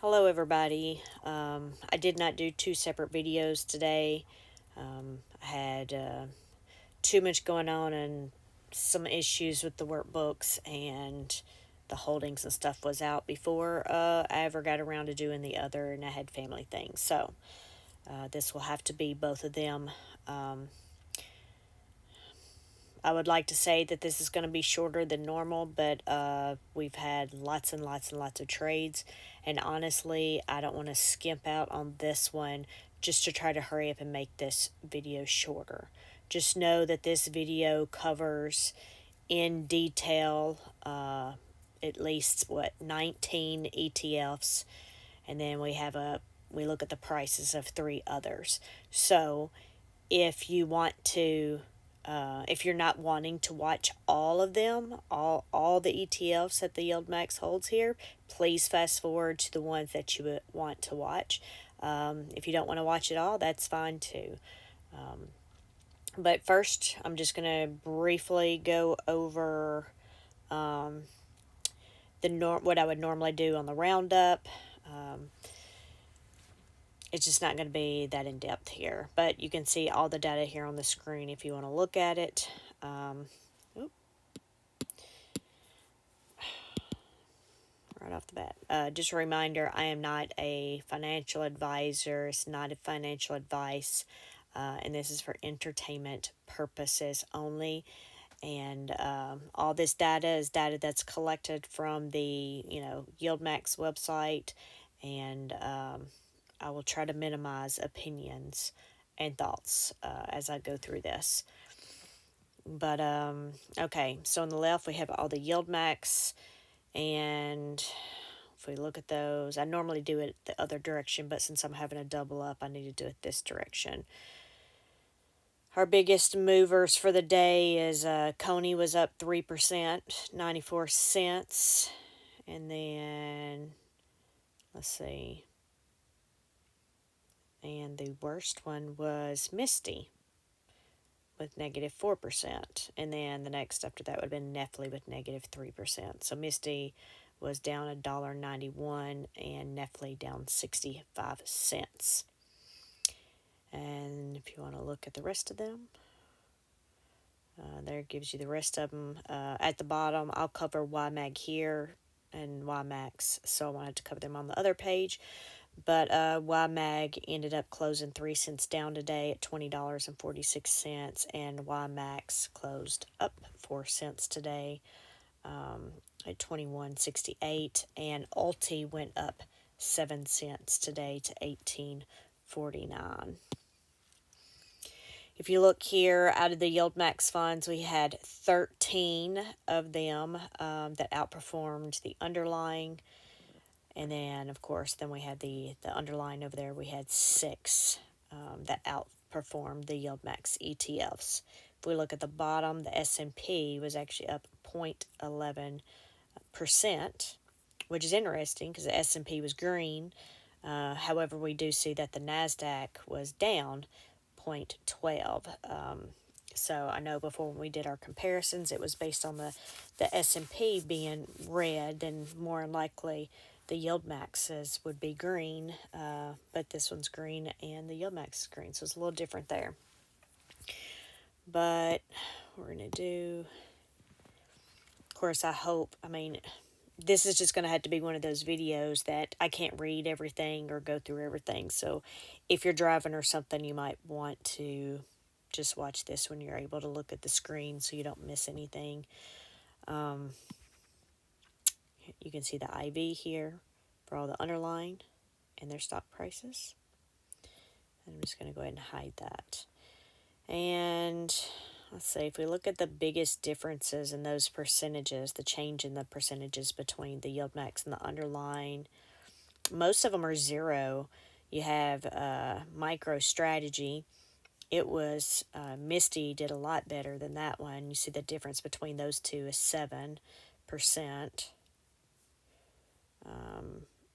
Hello everybody. I did not do two separate videos today. I had too much going on and some issues with the workbooks, and the holdings and stuff was out before I ever got around to doing the other, and I had family things. So this will have to be both of them. Um, I would like to say that this is going to be shorter than normal, but we've had lots and lots and lots of trades. And honestly, I don't want to skimp out on this one just to try to hurry up and make this video shorter. Just know that this video covers in detail at least 19 ETFs, and then we look at the prices of three others. So if you want to if you're not wanting to watch all of them, all the ETFs that the YieldMax holds here, please fast forward to the ones that you want to watch. If you don't want to watch it all, that's fine too. But first, I'm just going to briefly go over what I would normally do on the roundup. It's just not going to be that in depth here, but you can see all the data here on the screen if you want to look at it. Right off the bat, just a reminder, I am not a financial advisor. It's not a financial advice, and this is for entertainment purposes only. And all this data is data that's collected from the YieldMax website, and I will try to minimize opinions and thoughts as I go through this. But okay, so on the left we have all the YieldMax, and if we look at those, I normally do it the other direction, but since I'm having a double up, I need to do it this direction. Our biggest movers for the day is Coney was up 3%, 94 cents. And then, let's see. And the worst one was Misty with negative 4%. And then the next after that would have been Nefli with negative 3%. So Misty was down $1.91 and Nefli down 65 cents. And if you want to look at the rest of them, there gives you the rest of them. At the bottom, I'll cover YMAG here and YMAX, so I wanted to cover them on the other page. But YMAG ended up closing 3 cents down today at $20.46, and YMAX closed up 4 cents today at $21.68, and Ulti went up 7 cents today to $18.49. If you look here, out of the YieldMax funds, we had 13 of them that outperformed the underlying. And then, of course, then we had the underlying over there. We had 6 that outperformed the YieldMax ETFs. If we look at the bottom, the S&P was actually up 0.11%, which is interesting because the S&P was green. However, we do see that the NASDAQ was down 0.12. So I know before when we did our comparisons, it was based on the S&P being red, and more likely the YieldMaxes would be green, but this one's green and the YieldMax is green, so it's a little different there. But we're going to do, of course, this is just going to have to be one of those videos that I can't read everything or go through everything. So if you're driving or something, you might want to just watch this when you're able to look at the screen so you don't miss anything. You can see the IV here for all the underlying and their stock prices. And I'm just going to go ahead and hide that. And let's see, if we look at the biggest differences in those percentages, the change in the percentages between the YieldMax and the underlying, most of them are zero. You have MicroStrategy. It was, Misty did a lot better than that one. You see the difference between those two is 7%.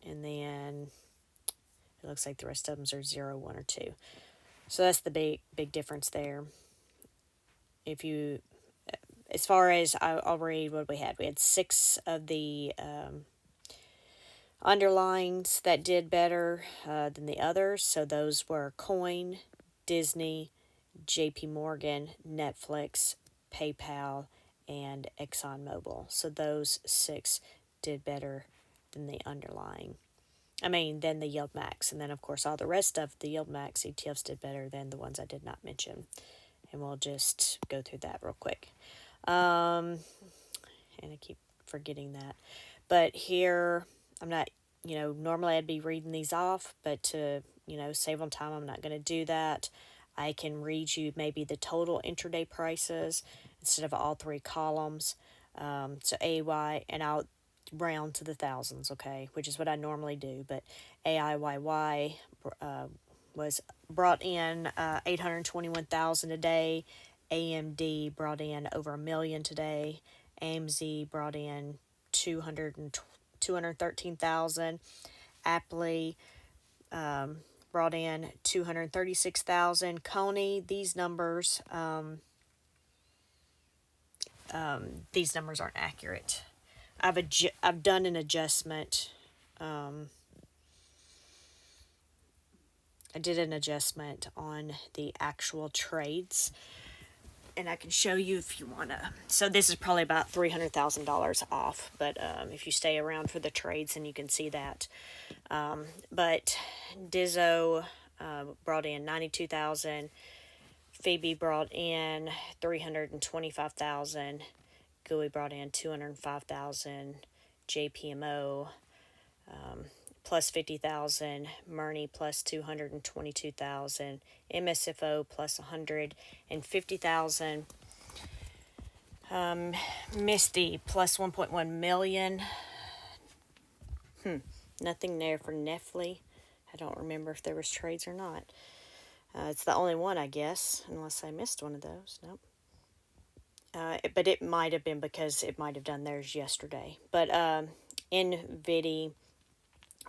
And then it looks like the rest of them are 0, 1, or 2. So that's the big difference there. If you, as far as I'll read what we had. We had 6 of the underlines that did better than the others. So those were Coin, Disney, JP Morgan, Netflix, PayPal, and ExxonMobil. So those 6 did better than the underlying. Than the YieldMax. And then, of course, all the rest of the YieldMax ETFs did better than the ones I did not mention. And we'll just go through that real quick. And I keep forgetting that. But here, I'm not, normally I'd be reading these off, but to, save on time, I'm not going to do that. I can read you maybe the total intraday prices instead of all 3 columns. So AY, and I'll round to the thousands, okay, which is what I normally do. But AIYY was brought in 821,000 a day. AMD brought in over a million today. AMZ brought in 213,000. Apley brought in 236,000. Coney, these numbers aren't accurate. I've done an adjustment. I did an adjustment on the actual trades, and I can show you if you want to. So this is probably about $300,000 off, but if you stay around for the trades, then you can see that. But Dizzo brought in 92,000. Phoebe brought in 325,000. GUI brought in 205,000. JPMO plus 50,000. Murney plus 222,000. MSFO plus 150,000. Misty plus 1.1 million. Nothing there for Nefli. I don't remember if there was trades or not. It's the only one, I guess, unless I missed one of those. Nope. But it might have been because it might have done theirs yesterday. But NVIDIA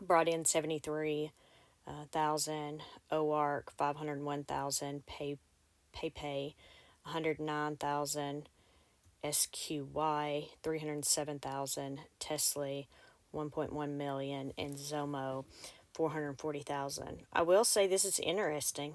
brought in 73,000. OARC 501,000. PayPay 109,000. SQY 307,000. Tesla 1.1 million, and Zomo 440,000. I will say this is interesting.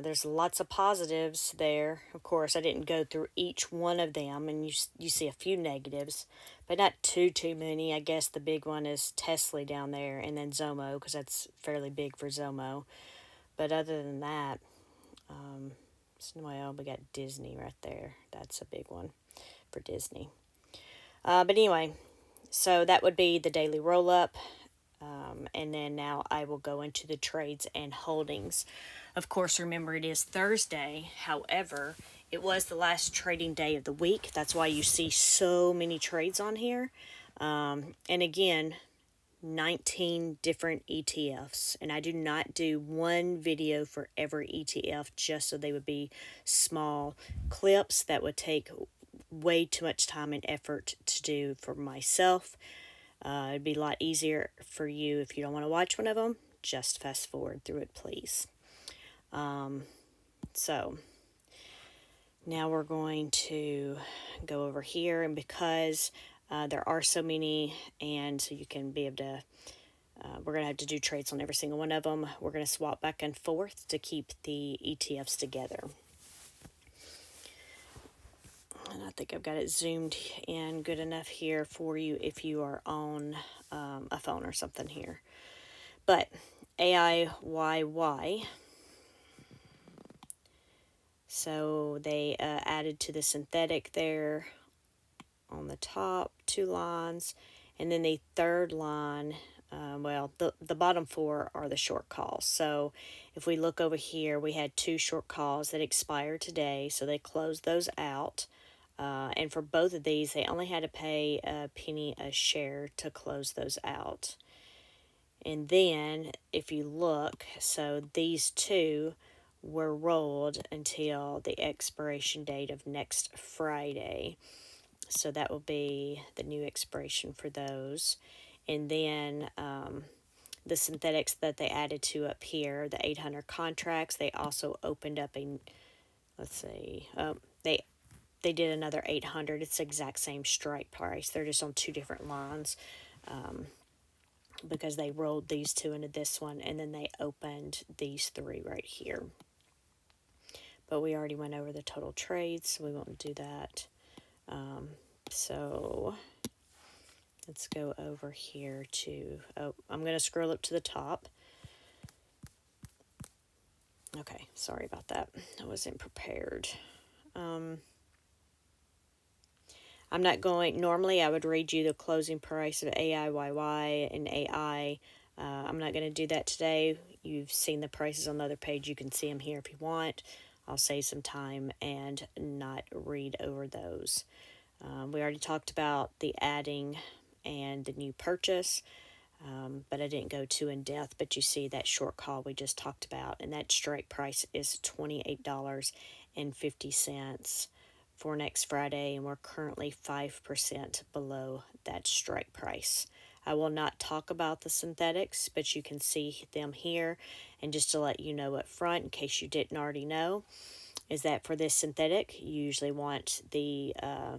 There's lots of positives there. Of course, I didn't go through each one of them, and you see a few negatives, but not too many. I guess the big one is Tesla down there, and then Zomo, because that's fairly big for Zomo. But other than that, we got Disney right there. That's a big one for Disney. But anyway, so that would be the daily roll-up. And then now I will go into the trades and holdings. Of course, remember it is Thursday. However, it was the last trading day of the week. That's why you see so many trades on here. And again, 19 different ETFs. And I do not do one video for every ETF just so they would be small clips that would take way too much time and effort to do for myself. It'd be a lot easier for you if you don't want to watch one of them. Just fast forward through it, please. So now we're going to go over here, and because there are so many, and so you can be able to, we're going to have to do trades on every single one of them. We're going to swap back and forth to keep the ETFs together. And I think I've got it zoomed in good enough here for you if you are on a phone or something here. But AIYY, so they added to the synthetic there on the top 2 lines. And then the third line, the bottom 4 are the short calls. So if we look over here, we had 2 short calls that expired today, so they closed those out. And for both of these, they only had to pay a penny a share to close those out. And then, if you look, so these 2 were rolled until the expiration date of next Friday. So that will be the new expiration for those. And then the synthetics that they added to up here, the 800 contracts, they also opened up they did another 800. It's the exact same strike price. They're just on 2 different lines. because they rolled these two into this one, and then they opened these three right here. But we already went over the total trades, so we won't do that. So let's go over here to, I'm going to scroll up to the top. Okay, sorry about that. I wasn't prepared. I'm not going, normally I would read you the closing price of AIYY and AI. I'm not going to do that today. You've seen the prices on the other page. You can see them here if you want. I'll save some time and not read over those. We already talked about the adding and the new purchase, but I didn't go too in depth. But you see that short call we just talked about, and that strike price is $28.50 for next Friday, and we're currently 5% below that strike price. I will not talk about the synthetics, but you can see them here. And just to let you know up front, in case you didn't already know, is that for this synthetic, you usually want the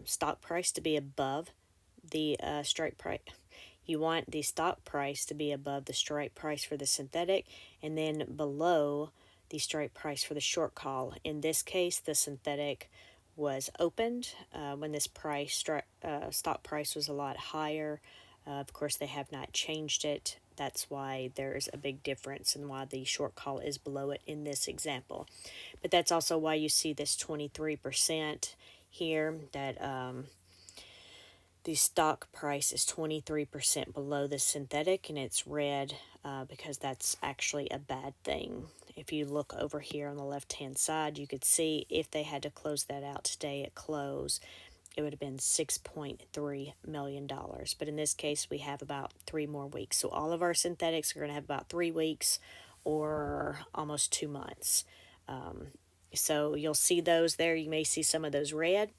stock price to be above the strike price. You want the stock price to be above the strike price for the synthetic, and then below the strike price for the short call. In this case, the synthetic was opened when this stock price was a lot higher. Of course, they have not changed it. That's why there's a big difference and why the short call is below it in this example. But that's also why you see this 23% here, that the stock price is 23% below the synthetic, and it's red because that's actually a bad thing. If you look over here on the left-hand side, you could see if they had to close that out today at close, it would have been $6.3 million. But in this case, we have about 3 more weeks. So all of our synthetics are going to have about 3 weeks or almost 2 months. So you'll see those there. You may see some of those red,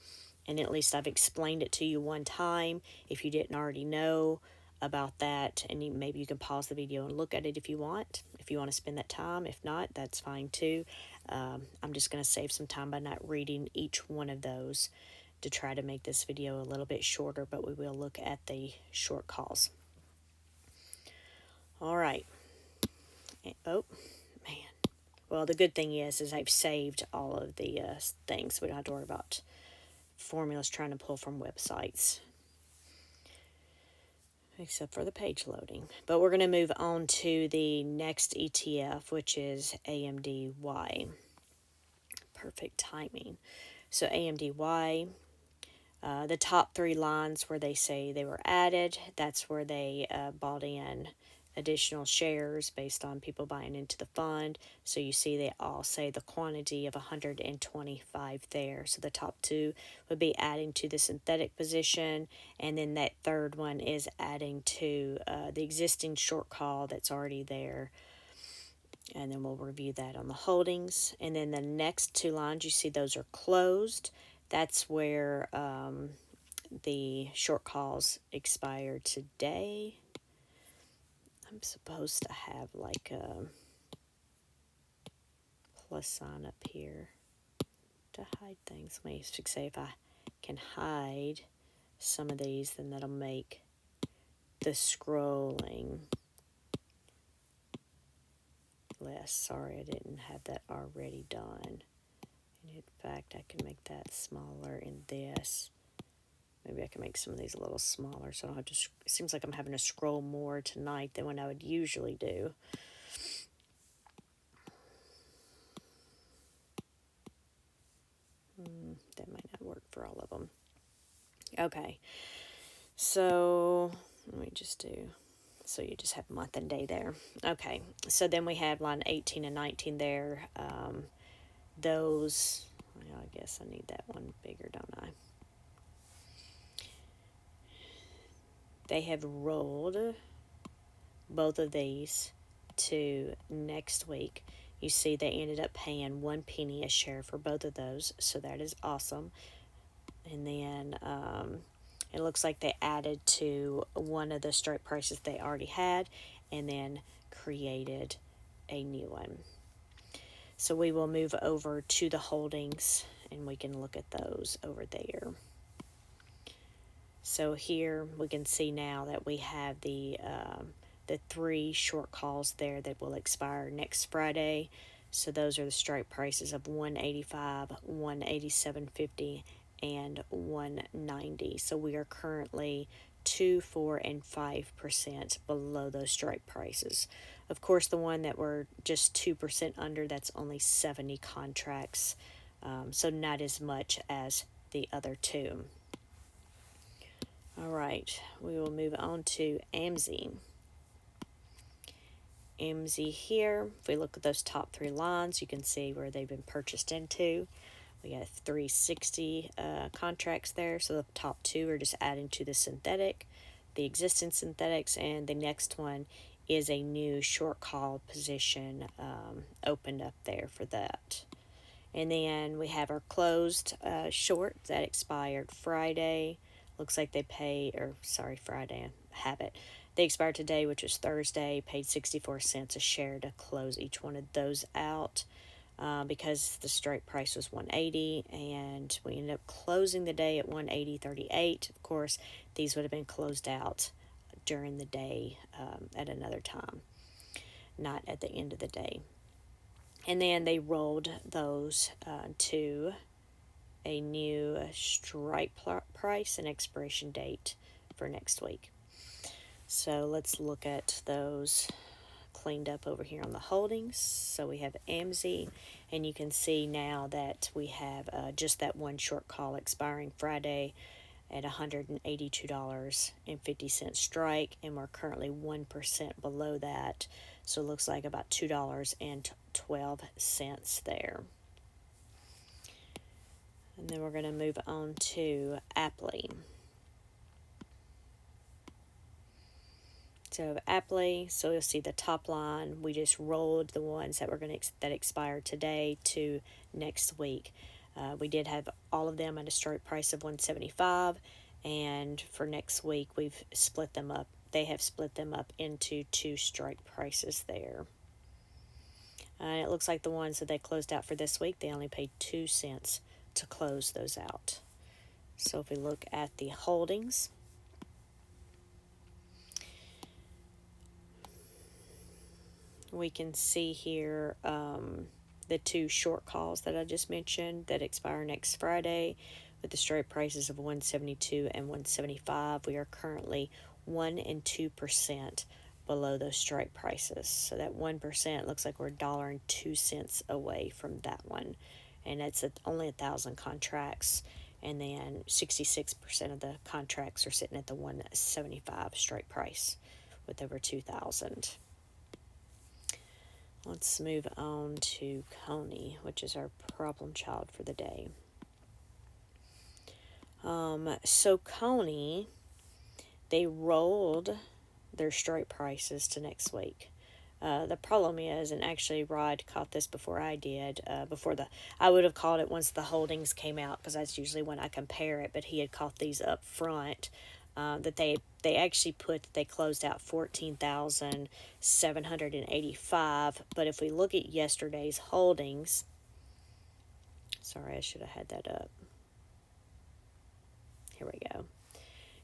and at least I've explained it to you one time. If you didn't already know about that, and maybe you can pause the video and look at it if you want to spend that time. If not, that's fine too. I'm just going to save some time by not reading each one of those to try to make this video a little bit shorter, but we will look at the short calls. All right. Oh, man. Well, the good thing is I've saved all of the things, so we don't have to worry about formulas trying to pull from websites, except for the page loading. But we're going to move on to the next ETF, which is AMDY. Perfect timing. So AMDY, the top 3 lines where they say they were added, that's where they bought in additional shares based on people buying into the fund. So you see they all say the quantity of 125 there. So the top 2 would be adding to the synthetic position, and then that third one is adding to the existing short call that's already there. And then we'll review that on the holdings. And then the next 2 lines, you see those are closed. That's where the short calls expired today. I'm supposed to have like a plus sign up here to hide things. Let me say if I can hide some of these, then that'll make the scrolling less. Sorry, I didn't have that already done. And in fact, I can make that smaller in this. Maybe I can make some of these a little smaller so I don't have to, it seems like I'm having to scroll more tonight than when I would usually do. That might not work for all of them. Okay, so let me just do, so you just have month and day there. Okay, so then we have line 18 and 19 there. Those, well, I guess I need that one bigger, don't I? They have rolled both of these to next week. You see they ended up paying 1 penny a share for both of those, so that is awesome. And then it looks like they added to one of the strike prices they already had and then created a new one. So we will move over to the holdings and we can look at those over there. So here we can see now that we have the the 3 short calls there that will expire next Friday. So those are the strike prices of 185, 187.50, and 190. So we are currently 2, 4, and 5% below those strike prices. Of course, the one that we're just 2% under, that's only 70 contracts, so not as much as the other two. All right, we will move on to AMSI. AMSI here, if we look at those top 3 lines, you can see where they've been purchased into. We got 360 contracts there, so the top 2 are just adding to the synthetic, the existing synthetics, and the next one is a new short call position opened up there for that. And then we have our closed short that expired Friday. Looks like they Friday, I have it. They expired today, which was Thursday, paid 64 cents a share to close each one of those out. Because the strike price was 180 and we ended up closing the day at 180.38. Of course, these would have been closed out during the day at another time, not at the end of the day. And then they rolled those to a new strike price and expiration date for next week. So let's look at those cleaned up over here on the holdings. So we have AMSI, and you can see now that we have just that one short call expiring Friday at $182.50 strike, and we're currently 1% below that, so it looks like about $2.12 there. And then we're going to move on to Aptly. So Aptly, so you'll see the top line, we just rolled the ones that were that expired today to next week. We did have all of them at a strike price of 175, and for next week we've split them up. They have split them up into 2 strike prices there. And it looks like the ones that they closed out for this week, they only paid 2 cents to close those out. So if we look at the holdings, we can see here the 2 short calls that I just mentioned that expire next Friday with the strike prices of 172 and 175. We are currently 1 and 2% below those strike prices. So that 1% looks like we're $1.02 away from that one. And it's only 1,000 contracts. And then 66% of the contracts are sitting at the 175 strike price with over 2,000. Let's move on to Coney, which is our problem child for the day. So Coney, they rolled their strike prices to next week. The problem is, and actually Rod caught this before I did, I would have caught it once the holdings came out, because that's usually when I compare it, but he had caught these up front. That they actually they closed out 14,785, but if we look at yesterday's holdings, sorry, I should have had that up. Here we go.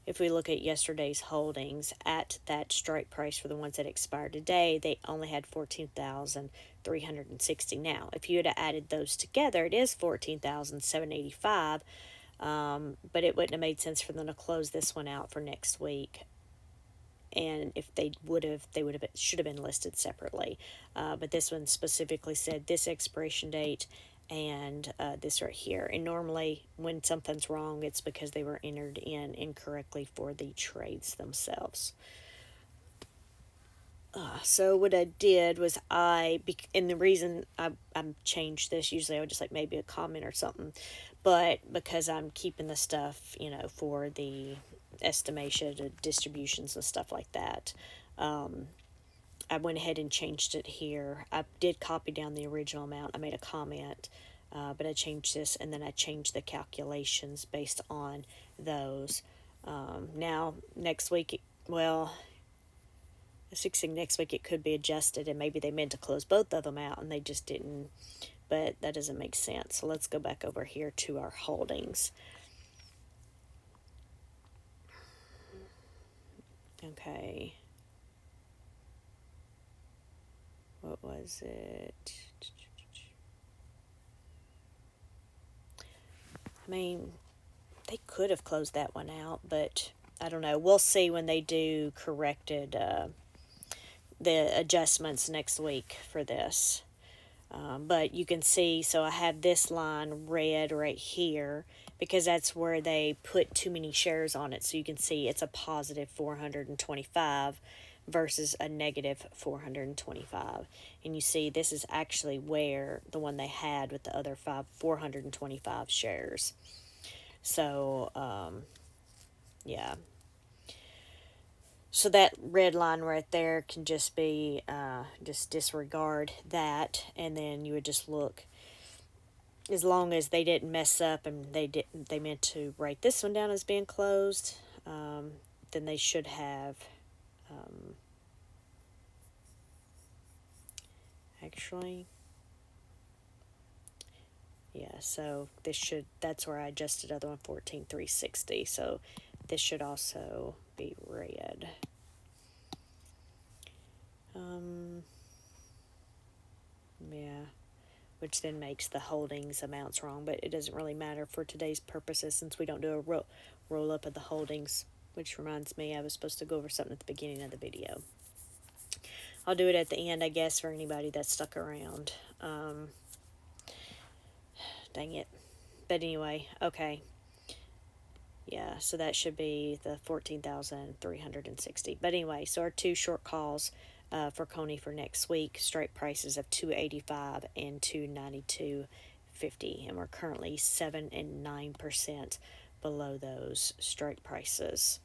If we look at yesterday's holdings at that strike price for the ones that expired today, they only had 14,360. Now, if you had added those together, it is 14,785. But it wouldn't have made sense for them to close this one out for next week. And if they should have been listed separately. But this one specifically said this expiration date and this right here. And normally when something's wrong, it's because they were entered in incorrectly for the trades themselves. So what I did was and the reason I changed this, usually I would just like maybe a comment or something, but because I'm keeping the stuff, for the estimation of distributions and stuff like that, I went ahead and changed it here. I did copy down the original amount. I made a comment, but I changed this, and then I changed the calculations based on those. Now, next week, next week it could be adjusted, and maybe they meant to close both of them out and they just didn't, but that doesn't make sense. So let's go back over here to our holdings. Okay, was it? I mean, they could have closed that one out, but I don't know. We'll see when they do corrected the adjustments next week for this. But you can see, so I have this line red right here because that's where they put too many shares on it. So you can see it's a positive 425 versus a negative 425. And you see this is actually where the one they had with the other 425 shares. So, yeah. So that red line right there can just be, just disregard that, and then you would just look, as long as they didn't mess up and they meant to write this one down as being closed, then they should have, actually, yeah, so that's where I adjusted other one, 14,360, so this should also be red. Yeah, which then makes the holdings amounts wrong, but it doesn't really matter for today's purposes since we don't do a roll up of the holdings, which reminds me I was supposed to go over something at the beginning of the video. I'll do it at the end, I guess, for anybody that's stuck around. Dang it. But anyway, okay. Yeah, so that should be the 14,360. But anyway, so our two short calls for Coney for next week, strike prices of 285 and 292.50, and we're currently 7 and 9% below those strike prices.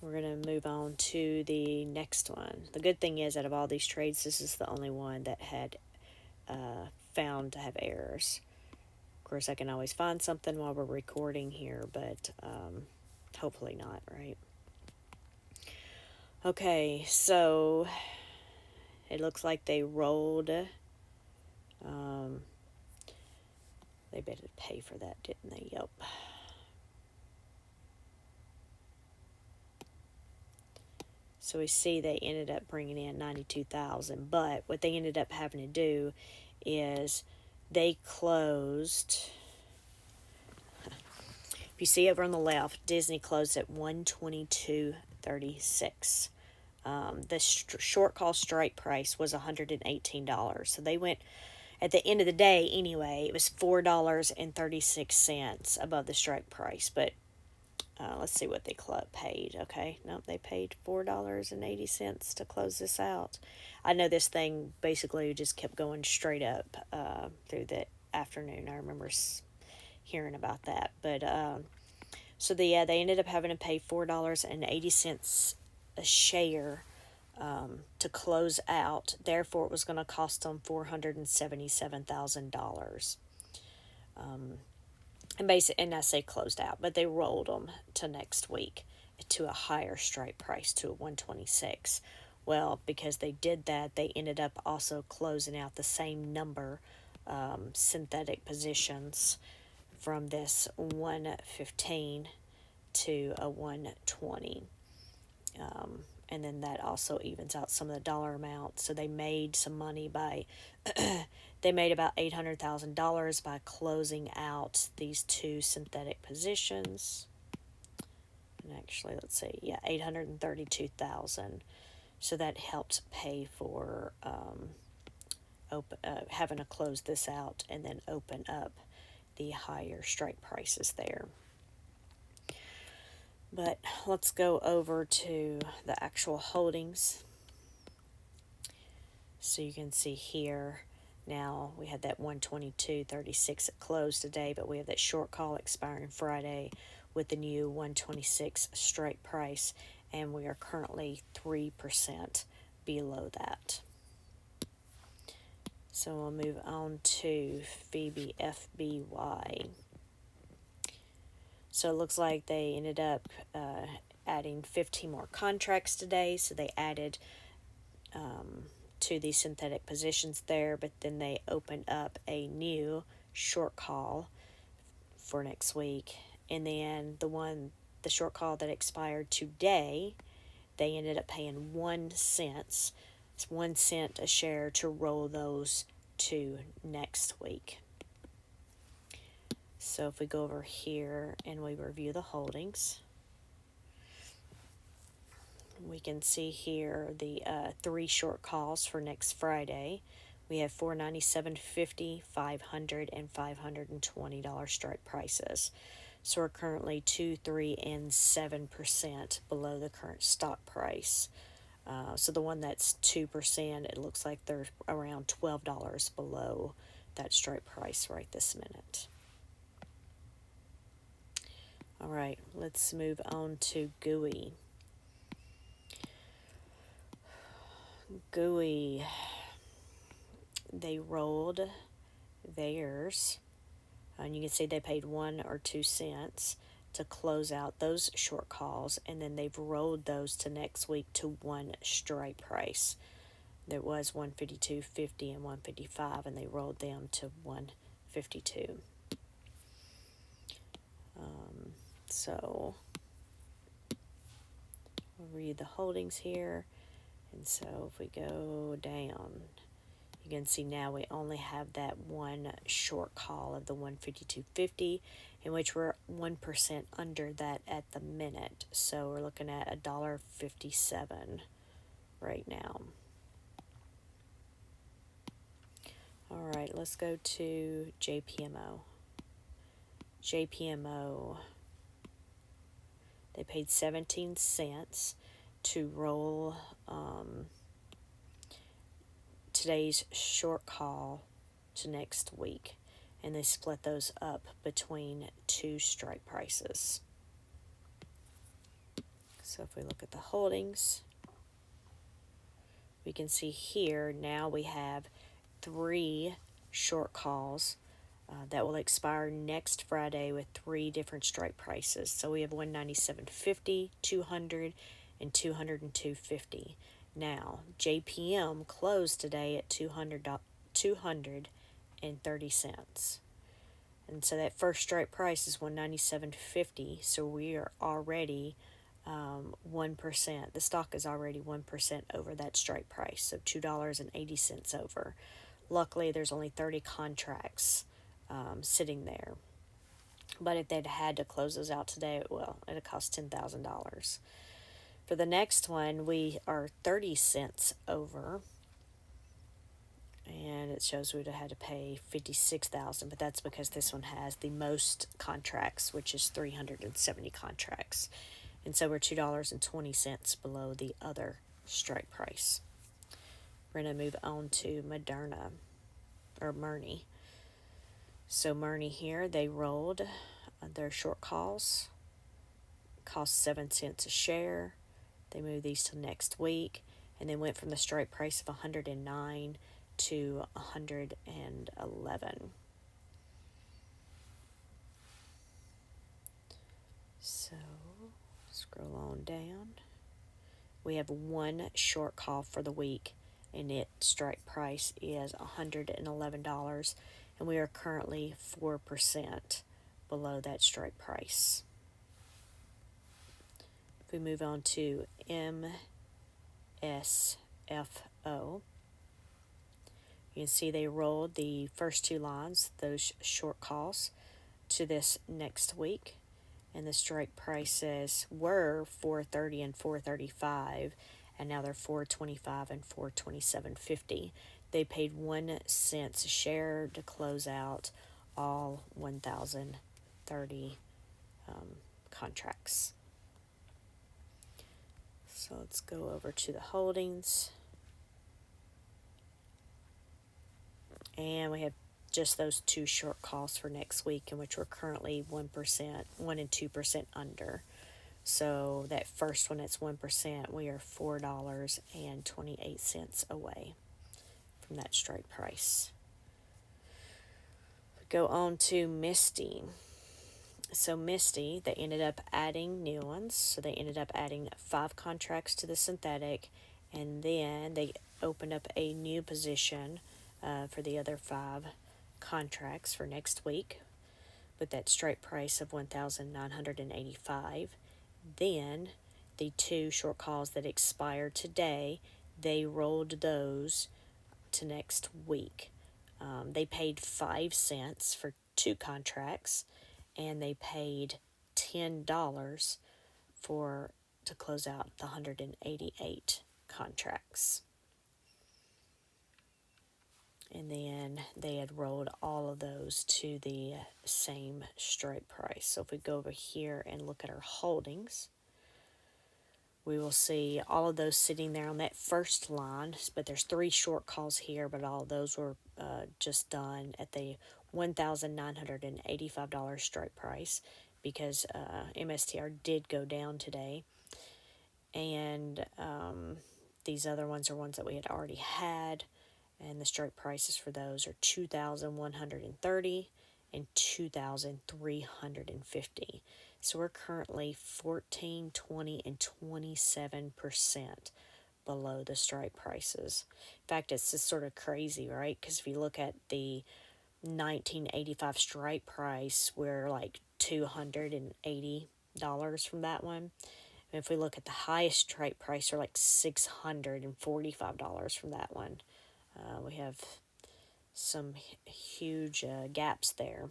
We're going to move on to the next one. The good thing is, out of all these trades, this is the only one that had found to have errors. Of course, I can always find something while we're recording here, but hopefully not, right? Okay, so it looks like they rolled. They better pay for that, didn't they? Yep. So we see they ended up bringing in 92,000, but what they ended up having to do is they closed. If you see over on the left, Disney closed at 122.36. The short call strike price was $118. So they went, at the end of the day anyway, it was $4.36 above the strike price. But let's see what they paid. Okay, nope, they paid $4.80 to close this out. I know this thing basically just kept going straight up through the afternoon. I remember hearing about that. But so they ended up having to pay $4.80 a share to close out. Therefore, it was going to cost them $477,000. And I say closed out, but they rolled them to next week to a higher strike price, to a 126. Well, because they did that, they ended up also closing out the same number synthetic positions from this 115 to a 120. And then that also evens out some of the dollar amount. So they made some money by, they made about $800,000 by closing out these two synthetic positions. And actually, let's see, yeah, $832,000. So that helped pay for having to close this out and then open up the higher strike prices there. But let's go over to the actual holdings. So you can see here, now we had that 122.36 that closed today, but we have that short call expiring Friday with the new 126 strike price, and we are currently 3% below that. So we'll move on to Phoebe FBY. So it looks like they ended up adding 15 more contracts today. So they added to the synthetic positions there, but then they opened up a new short call for next week. And then the short call that expired today, they ended up paying 1 cent It's 1 cent a share to roll those to next week. So if we go over here and we review the holdings, we can see here the 3 short calls for next Friday. We have $497.50, $500, and $520 strike prices. So we're currently 2, 3, and 7% below the current stock price. So the one that's 2%, it looks like they're around $12 below that strike price right this minute. All right, let's move on to GUI. GUI, they rolled theirs, and you can see they paid 1 or 2 cents to close out those short calls, and then they've rolled those to next week to one strike price. There was 152.50 and 155, and they rolled them to 152. So we'll read the holdings here. And so if we go down, you can see now we only have that one short call of the 152.50, in which we're 1% under that at the minute. So we're looking at $1.57 right now. All right, let's go to JPMO. JPMO, they paid 17 cents to roll today's short call to next week, and they split those up between 2 strike prices. So if we look at the holdings, we can see here now we have 3 short calls that will expire next Friday with 3 different strike prices. So we have 197.50, 200, and 202.50. Now, JPM closed today at 230 cents. And so that first strike price is 197.50. So we are already 1%. The stock is already 1% over that strike price. So $2.80 over. Luckily, there's only 30 contracts sitting there. But if they'd had to close those out today, well, it'd cost $10,000. For the next one, we are 30 cents over, and it shows we'd have had to pay $56,000, but that's because this one has the most contracts, which is 370 contracts. And so we're $2.20 below the other strike price. We're going to move on to Moderna, or Murni. So Murni here, they rolled their short calls, cost 7 cents a share. They moved these till next week, and then went from the strike price of 109 to 111. So scroll on down. We have 1 short call for the week, and its strike price is $111, and we are currently 4% below that strike price. If we move on to MSFO, you can see they rolled the first 2 lines, those short calls, to this next week, and the strike prices were $4.30 and $4.35, and now they're $4.25 and $4.27.50. They paid 1 cent a share to close out all 1,030 contracts. So let's go over to the holdings. And we have just those 2 short calls for next week, in which we're currently 1%, 1 and 2% under. So that first one, it's 1%, we are $4.28 away from that strike price. We go on to Misty. So Misty, they ended up adding new ones. So they ended up adding 5 contracts to the synthetic, and then they opened up a new position for the other 5 contracts for next week with that strike price of $1,985. Then the 2 short calls that expired today, they rolled those to next week. They paid 5 cents for 2 contracts, and they paid $10 for to close out the 188 contracts. And then they had rolled all of those to the same strike price. So if we go over here and look at our holdings, we will see all of those sitting there on that first line, but there's 3 short calls here, but all of those were just done at the $1,985 strike price because MSTR did go down today. And these other ones are ones that we had already had, and the strike prices for those are $2,130 and $2,350. So we're currently 14, 20, and 27% below the strike prices. In fact, it's just sort of crazy, right? Because if you look at the 1985 strike price, we're like $280 from that one. And if we look at the highest strike price, we're like $645 from that one. We have some huge gaps there,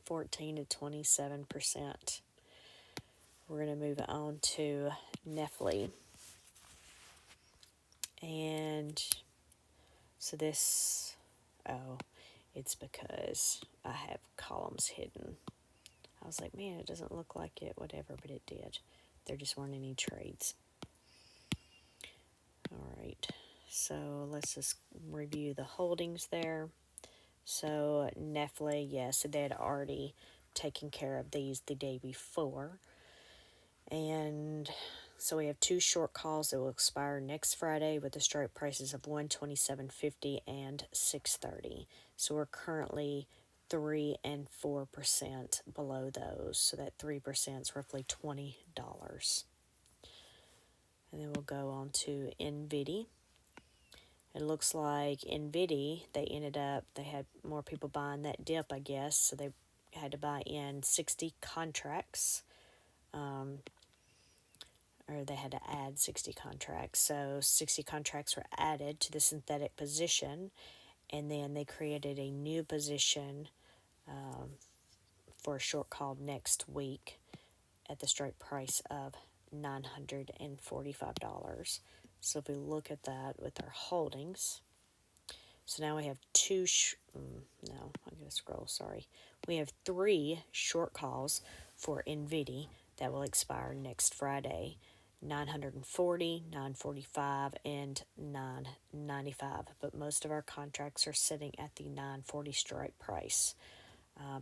14 to 27%. We're going to move on to Nephle. And so this, it's because I have columns hidden. I was like, man, it doesn't look like it, whatever, but it did. There just weren't any trades. All right, so let's just review the holdings there. So Nephle, yes, they had already taken care of these the day before. And so we have 2 short calls that will expire next Friday with the strike prices of $127.50 and $630. So we're currently 3 and 4% below those. So that 3% is roughly $20. And then we'll go on to NVIDIA. It looks like NVIDIA, they had more people buying that dip, I guess, so they had to buy in 60 contracts, or they had to add 60 contracts. So 60 contracts were added to the synthetic position, and then they created a new position for a short call next week at the strike price of $945. So if we look at that with our holdings, so now we have we have 3 short calls for NVIDIA that will expire next Friday, 940, 945, and 995. But most of our contracts are sitting at the 940 strike price.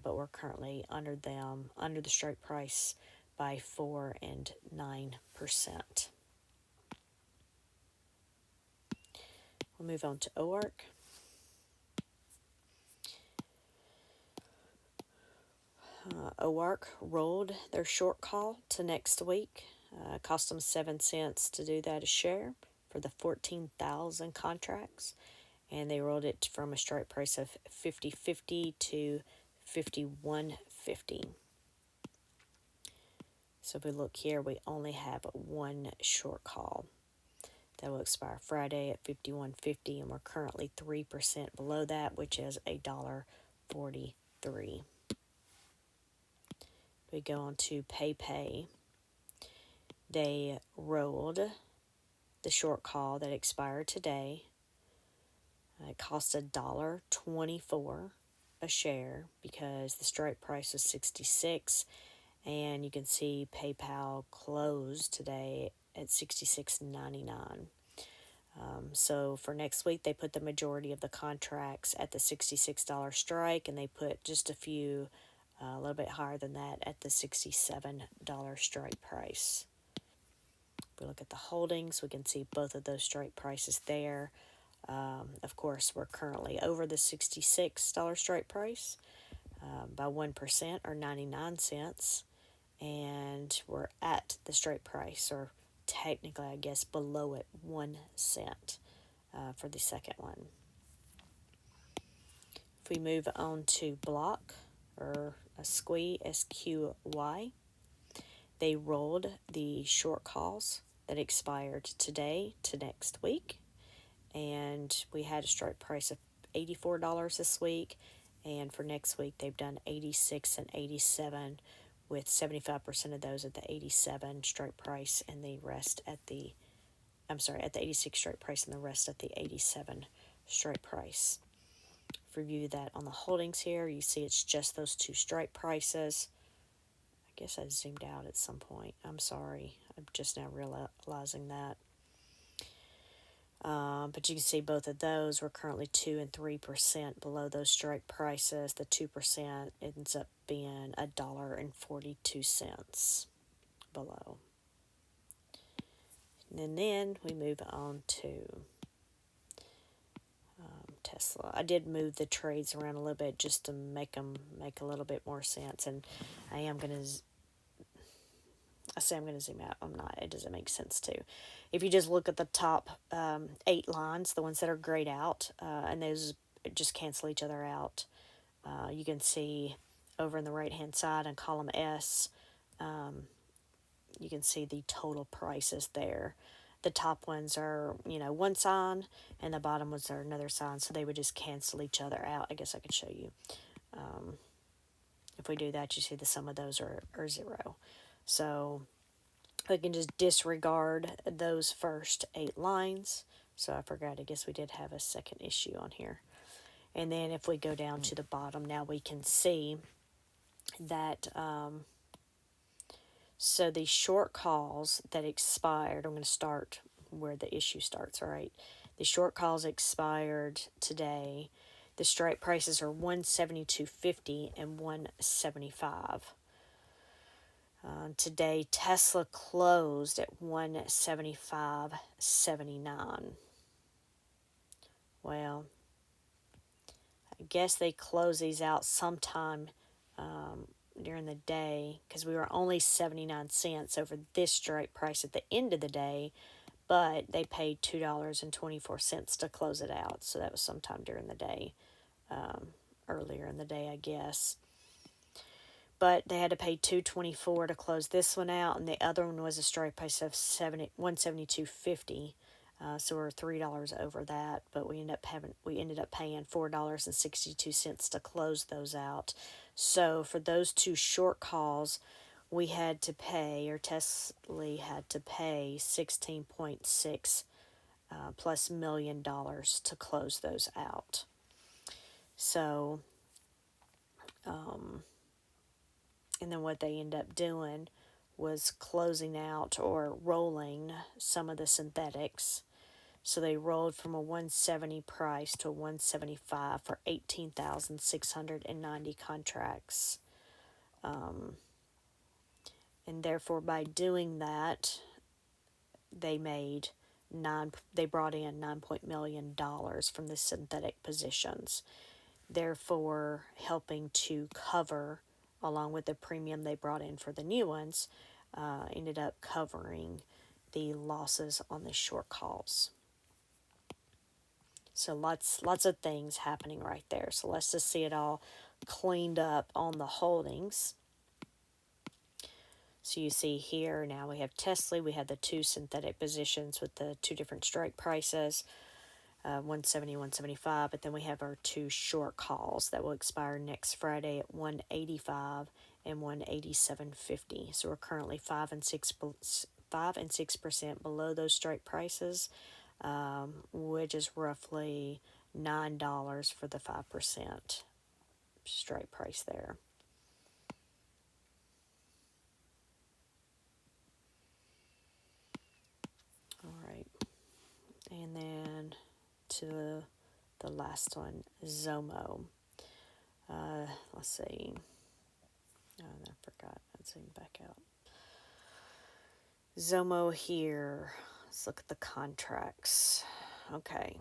But we're currently under the strike price by 4 and 9%. We'll move on to OARC. OARC rolled their short call to next week. Cost them 7 cents to do that a share for the 14,000 contracts. And they rolled it from a strike price of $50.50 to $51.50. So if we look here, we only have 1 short call that will expire Friday at $51.50, and we're currently 3% below that, which is $1.43. We go on to PayPay. They rolled the short call that expired today. It cost $1.24 a share because the strike price was 66, and you can see PayPal closed today at $66.99. So for next week, they put the majority of the contracts at the $66 strike, and they put just a few, a little bit higher than that, at the $67 strike price. If we look at the holdings, we can see both of those strike prices there. Of course, we're currently over the $66 strike price by 1% or 99 cents, and we're at the strike price, or technically, I guess, below it 1 cent for the second one. If we move on to Block, or a SQY, SQY, they rolled the short calls that expired today to next week, and we had a strike price of $84 this week, and for next week they've done 86 and 87, with 75% of those at the 87 strike price and the rest at the at the 86 strike price and the rest at the 87 strike price. Review that on the holdings here. You see it's just those two strike prices. I guess I zoomed out at some point. I'm sorry. I'm just now realizing that. But you can see both of those were currently 2 and 3% below those strike prices. The 2% ends up being $1.42 below. And then we move on to Tesla. I did move the trades around a little bit just to make them make a little bit more sense, and I am going to I'm going to zoom out. I'm not. It doesn't make sense to. If you just look at the top 8 lines, the ones that are grayed out, and those just cancel each other out, you can see over in the right-hand side on column S, you can see the total prices there. The top ones are, one sign, and the bottom ones are another sign, so they would just cancel each other out. I guess I could show you. If we do that, you see the sum of those are 0. So we can just disregard those first 8 lines. So I forgot, I guess we did have a second issue on here. And then if we go down to the bottom, now we can see that... So the short calls that expired, I'm going to start where the issue starts, all right? The short calls expired today. The strike prices are $172.50 and $175. Today, Tesla closed at $175.79. Well, I guess they close these out sometime during the day, because we were only 79 cents over this strike price at the end of the day, but they paid $2.24 to close it out. So that was sometime during the day, earlier in the day, I guess. But they had to pay $2.24 to close this one out, and the other one was a strike price of $172.50. So we're $3 over that, but we ended up paying $4.62 to close those out. So for those two short calls, we had to pay, or Tesla had to pay, 16.6 plus $1 million to close those out. So, and then what they end up doing was closing out or rolling some of the synthetics. So they rolled from a 170 price to a 175 for 18,690 contracts. And therefore, by doing that, they brought in $9 million from the synthetic positions, therefore helping to cover, along with the premium they brought in for the new ones, ended up covering the losses on the short calls. So lots of things happening right there. So let's just see it all cleaned up on the holdings. So you see here, now we have Tesla. We have the 2 synthetic positions with the 2 different strike prices, 170, 175. But then we have our 2 short calls that will expire next Friday at 185 and 187.50. So we're currently 5 and 6% below those strike prices, which is roughly $9 for the 5% strike price there. All right, and then to the last one, Zomo. Let's see. Oh, I forgot. Let's zoom back out. Zomo here. Let's look at the contracts. Okay.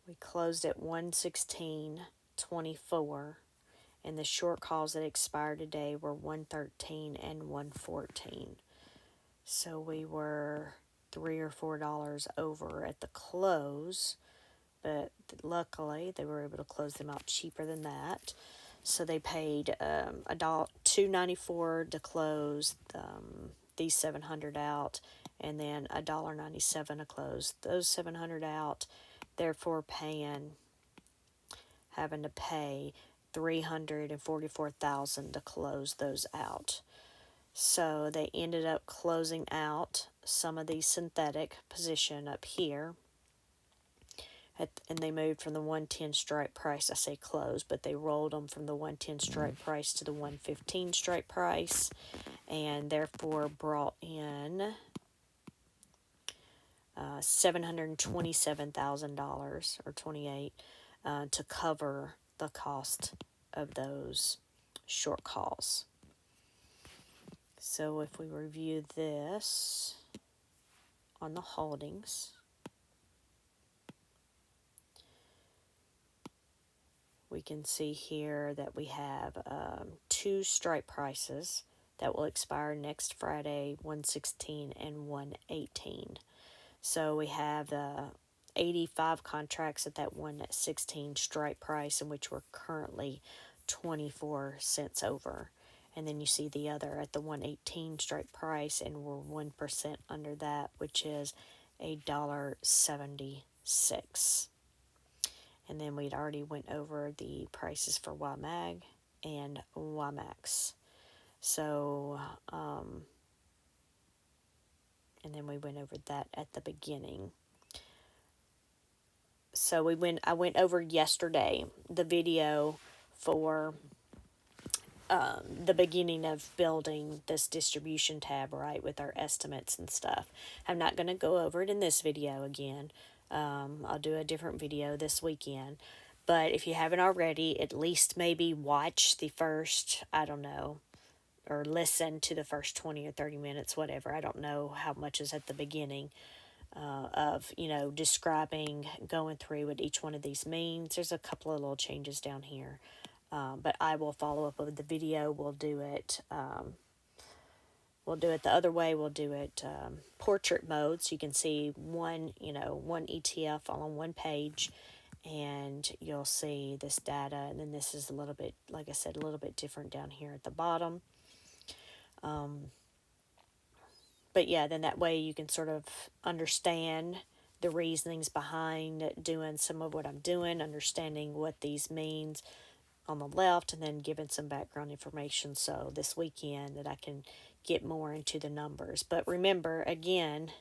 We closed at 116.24, and the short calls that expired today were 113 and 114. So we were $3 or $4 over at the close, but luckily they were able to close them out cheaper than that. So they paid $2 $2.94 to close these 700 out, and then $1.97 to close those 700 out. Therefore, having to pay $344,000 to close those out. So they ended up closing out some of the synthetic position up here. And they moved from the 110 strike price. I say close, but they rolled them from the 110 strike price to the 115 strike price, and therefore brought in $727,000 or 28 to cover the cost of those short calls. So if we review this on the holdings, we can see here that we have 2 strike prices that will expire next Friday, 116 and 118. So we have the 85 contracts at that 116 strike price, in which we're currently 24 cents over. And then you see the other at the 118 strike price, and we're 1% under that, which is $1.76. And then we'd already went over the prices for YMAG and YieldMax. So, and then we went over that at the beginning. So I went over yesterday the video for the beginning of building this distribution tab, right, with our estimates and stuff. I'm not going to go over it in this video again. I'll do a different video this weekend. But if you haven't already, at least maybe watch the first, I don't know, or listen to the first 20 or 30 minutes, whatever. I don't know how much is at the beginning of, describing, going through what each one of these means. There's a couple of little changes down here. But I will follow up with the video. We'll do it the other way. We'll do it portrait mode, so you can see one ETF all on one page, and you'll see this data. And then this is a little bit, like I said, a little bit different down here at the bottom. But yeah, then that way you can sort of understand the reasonings behind doing some of what I'm doing, understanding what these means on the left, and then giving some background information so this weekend that I can get more into the numbers. But remember, again,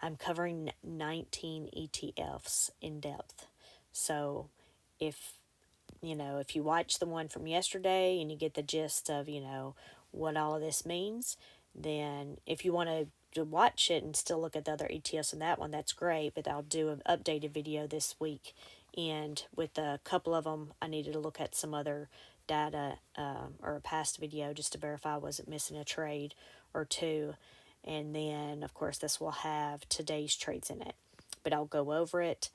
I'm covering 19 ETFs in depth. So if you watch the one from yesterday and you get the gist of, what all of this means, then if you want to watch it and still look at the other ETFs in that one, that's great. But I'll do an updated video this week. And with a couple of them, I needed to look at some other data or a past video just to verify I wasn't missing a trade or two. And then, of course, this will have today's trades in it. But I'll go over it.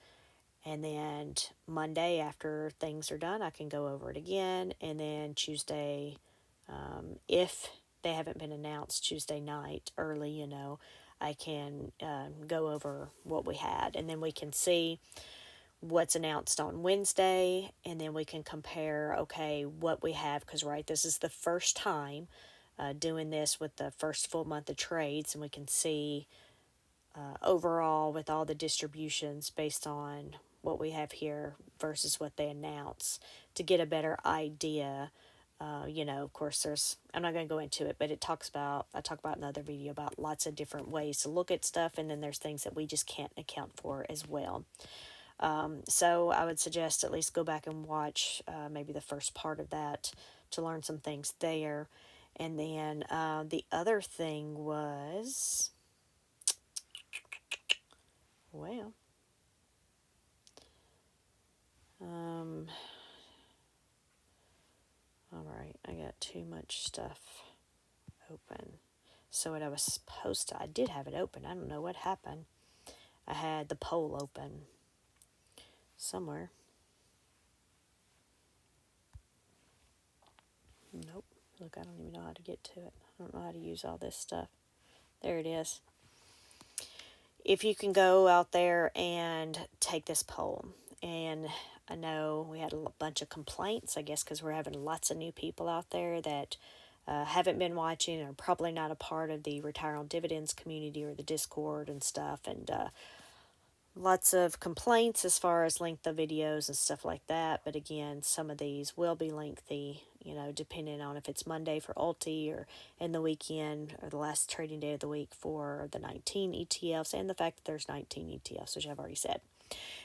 And then Monday, after things are done, I can go over it again. And then Tuesday, if they haven't been announced Tuesday night early, I can go over what we had. And then we can see what's announced on Wednesday, and then we can compare, okay, what we have, because, right, this is the first time doing this with the first full month of trades, and we can see overall with all the distributions based on what we have here versus what they announce to get a better idea. Of course, I'm not going to go into it, but I talk about in another video about lots of different ways to look at stuff, and then there's things that we just can't account for as well. So I would suggest at least go back and watch maybe the first part of that to learn some things there. And then the other thing was, well, all right, I got too much stuff open. So what I was supposed to, I did have it open. I don't know what happened. I had the poll open somewhere. Nope. Look, I don't even know how to get to it. I don't know how to use all this stuff. There it is. If you can go out there and take this poll. And I know we had a bunch of complaints, I guess, because we're having lots of new people out there that haven't been watching or probably not a part of the Retire on Dividends community or the Discord and stuff. And lots of complaints as far as length of videos and stuff like that. But again, some of these will be lengthy, depending on if it's Monday for Ulti or in the weekend or the last trading day of the week for the 19 ETFs and the fact that there's 19 ETFs, which I've already said.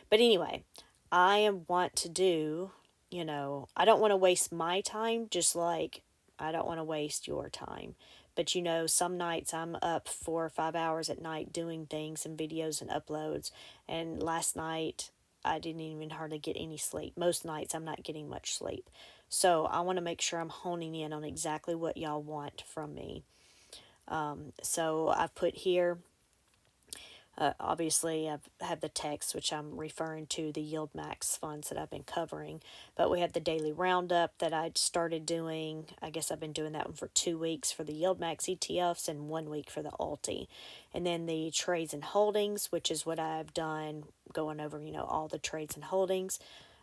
But anyway, I want to do, I don't want to waste my time, just like I don't want to waste your time. But some nights I'm up 4 or 5 hours at night doing things and videos and uploads. And last night I didn't even hardly get any sleep. Most nights I'm not getting much sleep. So I want to make sure I'm honing in on exactly what y'all want from me. So I've put here, obviously, I've had the text, which I'm referring to the YieldMax funds that I've been covering. But we have the daily roundup that I started doing. I guess I've been doing that one for 2 weeks for the YieldMax ETFs and 1 week for the Alti. And then the trades and holdings, which is what I've done, going over, all the trades and holdings.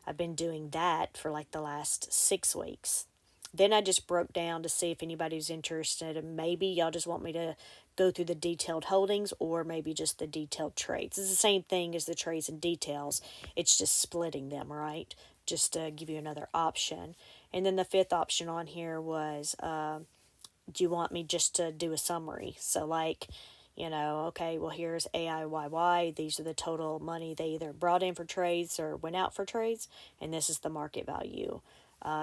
I've been doing that for like the last 6 weeks. Then I just broke down to see if anybody's interested, and maybe y'all just want me to go through the detailed holdings or maybe just the detailed trades. It's the same thing as the trades and details. It's just splitting them, right? Just to give you another option. And then the fifth option on here was, do you want me just to do a summary? So like, okay, well, here's AIYY. These are the total money they either brought in for trades or went out for trades. And this is the market value.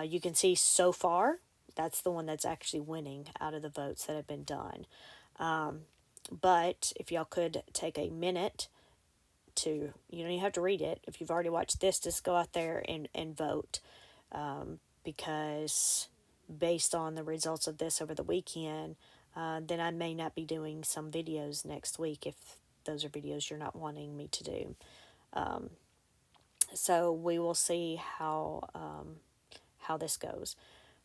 You can see so far, that's the one that's actually winning out of the votes that have been done. But if y'all could take a minute to, you don't even have to read it. If you've already watched this, just go out there and vote. Because based on the results of this over the weekend, then I may not be doing some videos next week if those are videos you're not wanting me to do. So we will see how this goes.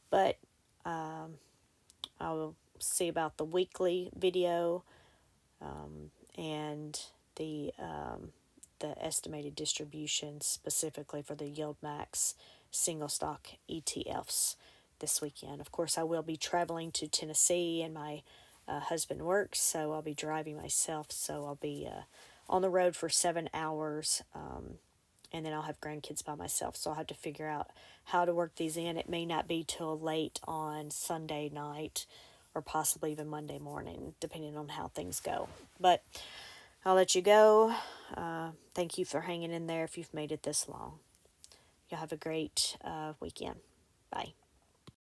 But I'll see about the weekly video and the estimated distribution specifically for the YieldMax single stock ETFs this weekend. Of course, I will be traveling to Tennessee, and my husband works, so I'll be driving myself. So I'll be on the road for 7 hours. And then I'll have grandkids by myself, so I'll have to figure out how to work these in. It may not be till late on Sunday night or possibly even Monday morning, depending on how things go. But I'll let you go. Thank you for hanging in there if you've made it this long. Y'all have a great weekend. Bye.